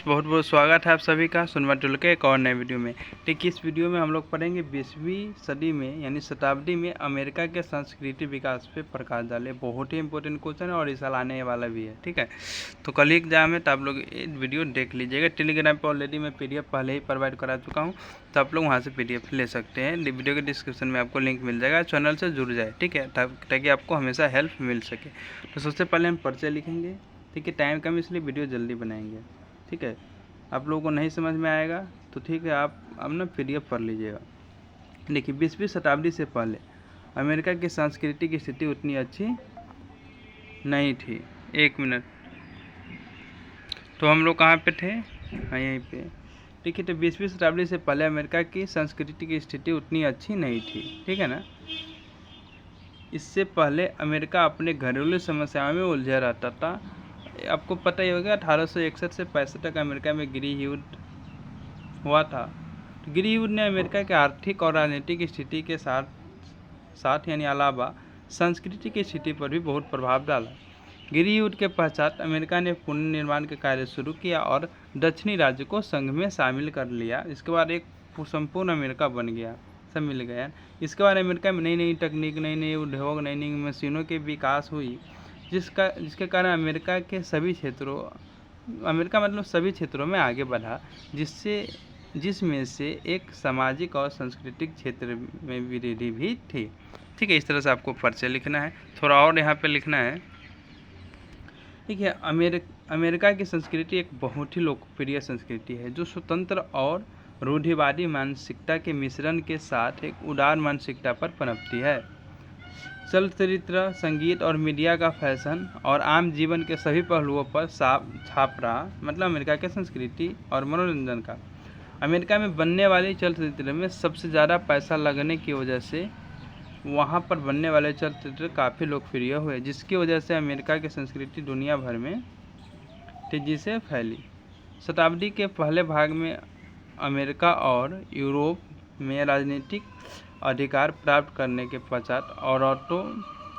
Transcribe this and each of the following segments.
बहुत बहुत स्वागत है आप सभी का सुनवा टूल के एक और नए वीडियो में। देखिए इस वीडियो में हम लोग पढ़ेंगे 20वीं सदी में यानी शताब्दी में अमेरिका के संस्कृति विकास पे प्रकाश डाले। बहुत ही इंपॉर्टेंट क्वेश्चन है और इस साल आने वाला भी है, ठीक है। तो कल ही एग्जाम है तो आप लोग वीडियो देख लीजिएगा। टेलीग्राम पर ऑलरेडी मैं PDF पहले ही प्रोवाइड करा चुका हूँ, तो आप लोग वहाँ से PDF ले सकते हैं। वीडियो के डिस्क्रिप्शन में आपको लिंक मिल जाएगा, चैनल से जुड़ जाए, ठीक है, ताकि आपको हमेशा हेल्प मिल सके। तो सबसे पहले हम परिचय लिखेंगे, ठीक है। टाइम कम इसलिए वीडियो जल्दी बनाएंगे, ठीक है। आप लोगों को नहीं समझ में आएगा तो ठीक है, आप अब ना PDF पढ़ लीजिएगा। देखिए 20वीं शताब्दी से पहले अमेरिका की संस्कृति की स्थिति उतनी अच्छी नहीं थी। एक मिनट, तो हम लोग कहाँ पे थे? हाँ यहीं पे। ठीक है, तो 20वीं शताब्दी से पहले अमेरिका की संस्कृति की स्थिति उतनी अच्छी नहीं थी, ठीक है ना। इससे पहले अमेरिका अपने घरेलू समस्याओं में उलझा रहता था। आपको पता ही होगा 1861 से 65 तक अमेरिका में गृह युद्ध हुआ था। तो गृह युद्ध ने अमेरिका के आर्थिक और राजनीतिक स्थिति के साथ यानी अलावा संस्कृति की स्थिति पर भी बहुत प्रभाव डाला। गृह युद्ध के पश्चात अमेरिका ने पुनर्निर्माण के कार्य शुरू किया और दक्षिणी राज्य को संघ में शामिल कर लिया। इसके बाद एक संपूर्ण अमेरिका बन गया, सब मिल गया। इसके बाद अमेरिका में नई नई तकनीक, नई नई उद्योग, नई नई मशीनों के विकास हुई, जिसके कारण अमेरिका सभी क्षेत्रों में आगे बढ़ा, जिसमें से एक सामाजिक और सांस्कृतिक क्षेत्र में वृद्धि भी थी, ठीक है। इस तरह से आपको परिचय लिखना है, थोड़ा और यहाँ पे लिखना है। ठीक है, अमेरिका की संस्कृति एक बहुत ही लोकप्रिय संस्कृति है जो स्वतंत्र और रूढ़िवादी मानसिकता के मिश्रण के साथ एक उदार मानसिकता पर पनपती है। चलचित्र, संगीत और मीडिया का फैशन और आम जीवन के सभी पहलुओं पर छाप रहा, मतलब अमेरिका की संस्कृति और मनोरंजन का। अमेरिका में बनने वाले चलचित्र में सबसे ज़्यादा पैसा लगने की वजह से वहाँ पर बनने वाले चलचित्र काफ़ी लोकप्रिय हुए, जिसकी वजह से अमेरिका की संस्कृति दुनिया भर में तेज़ी से फैली। शताब्दी के पहले भाग में अमेरिका और यूरोप में राजनीतिक अधिकार प्राप्त करने के पश्चात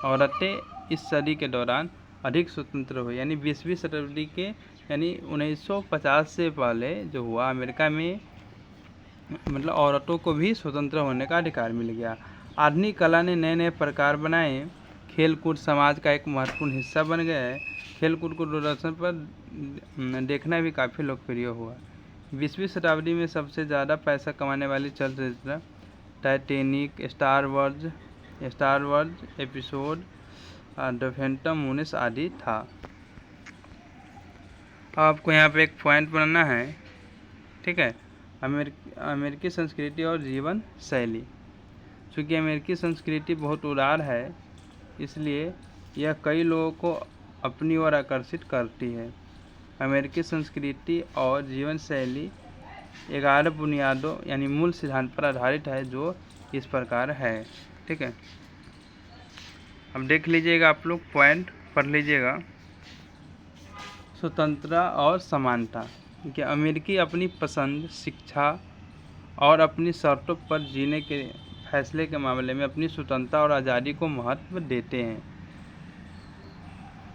औरतें इस सदी के दौरान अधिक स्वतंत्र हुई। यानी 20वीं शताब्दी के यानी 1950 से पहले जो हुआ अमेरिका में, मतलब औरतों को भी स्वतंत्र होने का अधिकार मिल गया। आधुनिक कला ने नए नए प्रकार बनाए। खेलकूद समाज का एक महत्वपूर्ण हिस्सा बन गया है। खेलकूद को दूरदर्शन पर देखना भी काफ़ी लोकप्रिय हुआ। 20वीं शताब्दी में सबसे ज़्यादा पैसा कमाने वाली चलचित्र Titanic, star wars episode, the Phantom menace आदि था। आपको यहाँ पे एक पॉइंट बनाना है, ठीक है। अमेरिकी संस्कृति और जीवन शैली। चूँकि अमेरिकी संस्कृति बहुत उदार है, इसलिए यह कई लोगों को अपनी ओर आकर्षित करती है। अमेरिकी संस्कृति और जीवन शैली 11 बुनियादों यानी मूल सिद्धांत पर आधारित है, जो इस प्रकार है, ठीक है। अब देख लीजिएगा, आप लोग पॉइंट पढ़ लीजिएगा। स्वतंत्रता और समानता कि अमेरिकी अपनी पसंद, शिक्षा और अपनी शर्तों पर जीने के फैसले के मामले में अपनी स्वतंत्रता और आज़ादी को महत्व देते हैं।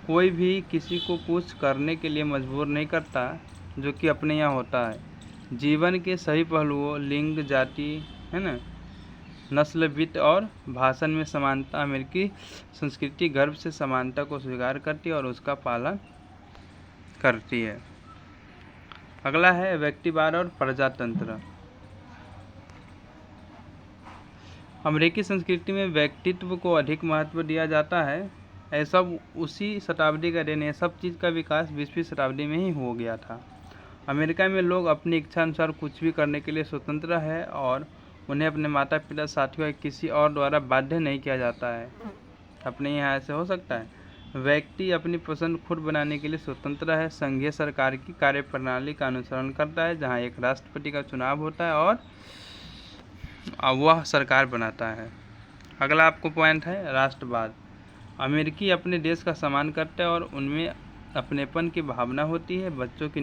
कोई भी किसी को कुछ करने के लिए मजबूर नहीं करता, जो कि अपने यहाँ होता है। जीवन के सभी पहलुओं, लिंग, जाति, है ना, नस्ल, वित्त और भाषण में समानता। अमेरिकी संस्कृति गर्व से समानता को स्वीकार करती है और उसका पालन करती है। अगला है व्यक्तिवाद और प्रजातंत्र। अमेरिकी संस्कृति में व्यक्तित्व को अधिक महत्व दिया जाता है। ऐसा उसी शताब्दी का देन, ये सब चीज़ का विकास 20वीं शताब्दी में ही हो गया था। अमेरिका में लोग अपनी इच्छा अनुसार कुछ भी करने के लिए स्वतंत्र है और उन्हें अपने माता पिता, साथियों या किसी और द्वारा बाध्य नहीं किया जाता है। अपने यहाँ ऐसे हो सकता है। व्यक्ति अपनी पसंद खुद बनाने के लिए स्वतंत्र है। संघीय सरकार की कार्यप्रणाली का अनुसरण करता है, जहाँ एक राष्ट्रपति का चुनाव होता है और वह सरकार बनाता है। अगला आपको पॉइंट है राष्ट्रवाद। अमेरिकी अपने देश का सम्मान करते हैं और उनमें अपनेपन की भावना होती है। बच्चों की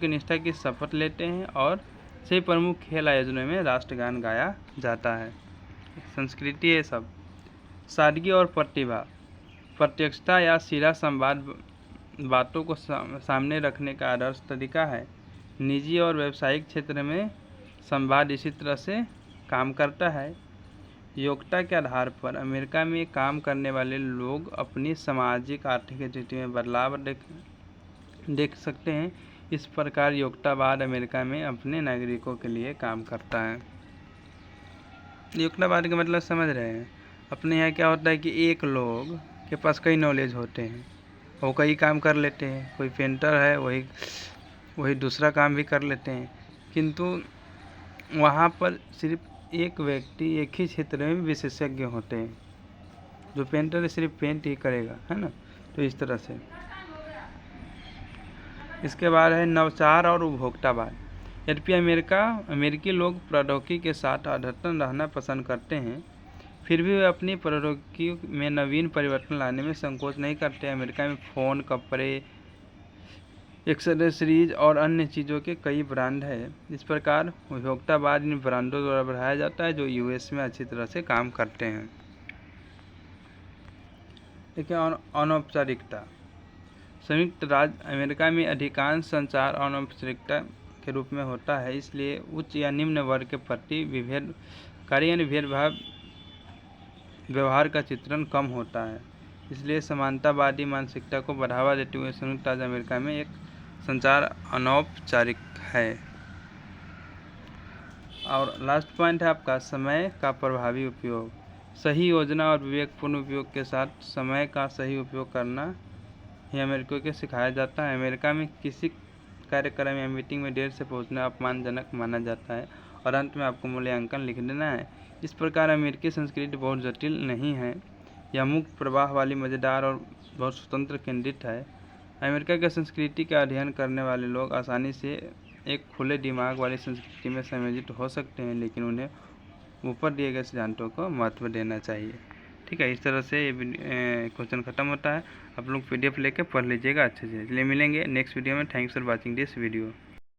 निष्ठा की शपथ लेते हैं और सभी प्रमुख खेल आयोजनों में राष्ट्रगान गाया जाता है। संस्कृति है सब। सादगी और प्रतिभा, प्रत्यक्षता या सीधा संवाद बातों को सामने रखने का आदर्श तरीका है। निजी और व्यावसायिक क्षेत्र में संवाद इसी तरह से काम करता है। योग्यता के आधार पर अमेरिका में काम करने वाले लोग अपनी सामाजिक आर्थिक स्थिति में बदलाव देख सकते हैं। इस प्रकार योग्यतावाद अमेरिका में अपने नागरिकों के लिए काम करता है। योग्यतावाद का मतलब समझ रहे हैं। अपने यहाँ क्या होता है कि एक लोग के पास कई नॉलेज होते हैं, वो कई काम कर लेते हैं। कोई पेंटर है, वही दूसरा काम भी कर लेते हैं, किंतु वहाँ पर सिर्फ एक व्यक्ति एक ही क्षेत्र में विशेषज्ञ होते हैं। जो पेंटर है सिर्फ पेंट ही करेगा, है ना। तो इस तरह से इसके बाद है नवाचार और उपभोक्तावाद। यद्यपि अमेरिकी लोग प्रौद्योगिकी के साथ अद्यतन रहना पसंद करते हैं, फिर भी वे अपनी प्रौद्योगिकी में नवीन परिवर्तन लाने में संकोच नहीं करते। अमेरिका में फ़ोन, कपड़े, एक्सेसरीज और अन्य चीज़ों के कई ब्रांड हैं। इस प्रकार उपभोक्तावाद इन ब्रांडों द्वारा बढ़ाया जाता है जो यूएस में अच्छी तरह से काम करते हैं। देखिए, अनौपचारिकता। संयुक्त राज्य अमेरिका में अधिकांश संचार अनौपचारिकता के रूप में होता है, इसलिए उच्च या निम्न वर्ग के प्रति भेदभाव व्यवहार का चित्रण कम होता है। इसलिए समानतावादी मानसिकता को बढ़ावा देते हुए संयुक्त राज्य अमेरिका में एक संचार अनौपचारिक है। और लास्ट पॉइंट है आपका समय का प्रभावी उपयोग। सही योजना और विवेकपूर्ण उपयोग के साथ समय का सही उपयोग करना ही अमेरिकियों को सिखाया जाता है। अमेरिका में किसी कार्यक्रम या मीटिंग में देर से पहुंचना अपमानजनक माना जाता है और अंत में आपको मूल्यांकन लिख देना है। इस प्रकार अमेरिकी संस्कृति बहुत जटिल नहीं है, यह मुक्त प्रवाह वाली, मज़ेदार और बहुत स्वतंत्र केंद्रित है। अमेरिका की संस्कृति का अध्ययन करने वाले लोग आसानी से एक खुले दिमाग वाली संस्कृति में समायोजित हो सकते हैं, लेकिन उन्हें ऊपर दिए गए सिद्धांतों को महत्व देना चाहिए। ठीक है, इस तरह से ये क्वेश्चन खत्म होता है। आप लोग PDF लेके पढ़ लीजिएगा अच्छे से। इसलिए मिलेंगे नेक्स्ट वीडियो में। Thanks for watching this video.